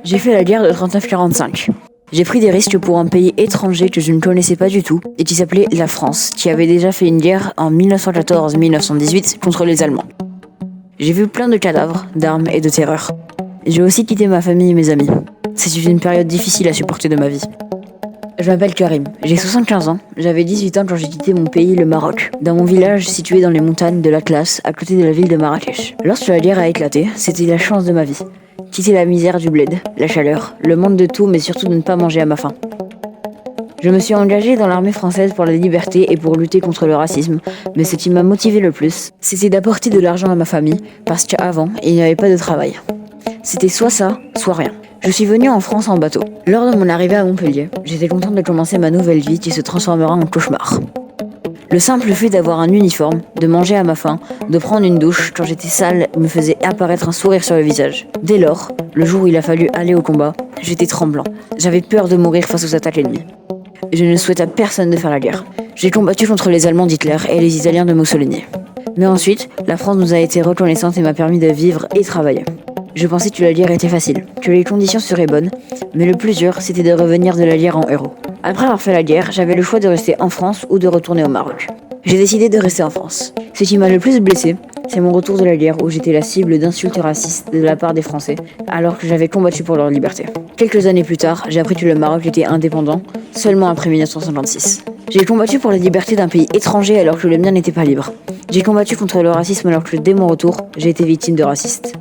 J'ai fait la guerre de 39-45. J'ai pris des risques pour un pays étranger que je ne connaissais pas du tout et qui s'appelait la France, qui avait déjà fait une guerre en 1914-1918 contre les Allemands. J'ai vu plein de cadavres, d'armes et de terreur. J'ai aussi quitté ma famille et mes amis. C'est une période difficile à supporter de ma vie. Je m'appelle Karim, j'ai 75 ans, j'avais 18 ans quand j'ai quitté mon pays, le Maroc, dans mon village situé dans les montagnes de l'Atlas, à côté de la ville de Marrakech. Lorsque la guerre a éclaté, c'était la chance de ma vie. Quitter la misère du bled, la chaleur, le manque de tout, mais surtout de ne pas manger à ma faim. Je me suis engagé dans l'armée française pour la liberté et pour lutter contre le racisme, mais ce qui m'a motivé le plus, c'était d'apporter de l'argent à ma famille, parce qu'avant, il n'y avait pas de travail. C'était soit ça, soit rien. Je suis venue en France en bateau. Lors de mon arrivée à Montpellier, j'étais contente de commencer ma nouvelle vie qui se transformera en cauchemar. Le simple fait d'avoir un uniforme, de manger à ma faim, de prendre une douche quand j'étais sale me faisait apparaître un sourire sur le visage. Dès lors, le jour où il a fallu aller au combat, j'étais tremblant. J'avais peur de mourir face aux attaques ennemies. Je ne souhaitais à personne de faire la guerre. J'ai combattu contre les Allemands d'Hitler et les Italiens de Mussolini. Mais ensuite, la France nous a été reconnaissante et m'a permis de vivre et travailler. Je pensais que la guerre était facile, que les conditions seraient bonnes, mais le plus dur, c'était de revenir de la guerre en héros. Après avoir fait la guerre, j'avais le choix de rester en France ou de retourner au Maroc. J'ai décidé de rester en France. Ce qui m'a le plus blessé, c'est mon retour de la guerre où j'étais la cible d'insultes racistes de la part des Français, alors que j'avais combattu pour leur liberté. Quelques années plus tard, j'ai appris que le Maroc était indépendant, seulement après 1956. J'ai combattu pour la liberté d'un pays étranger alors que le mien n'était pas libre. J'ai combattu contre le racisme alors que dès mon retour, j'ai été victime de racistes.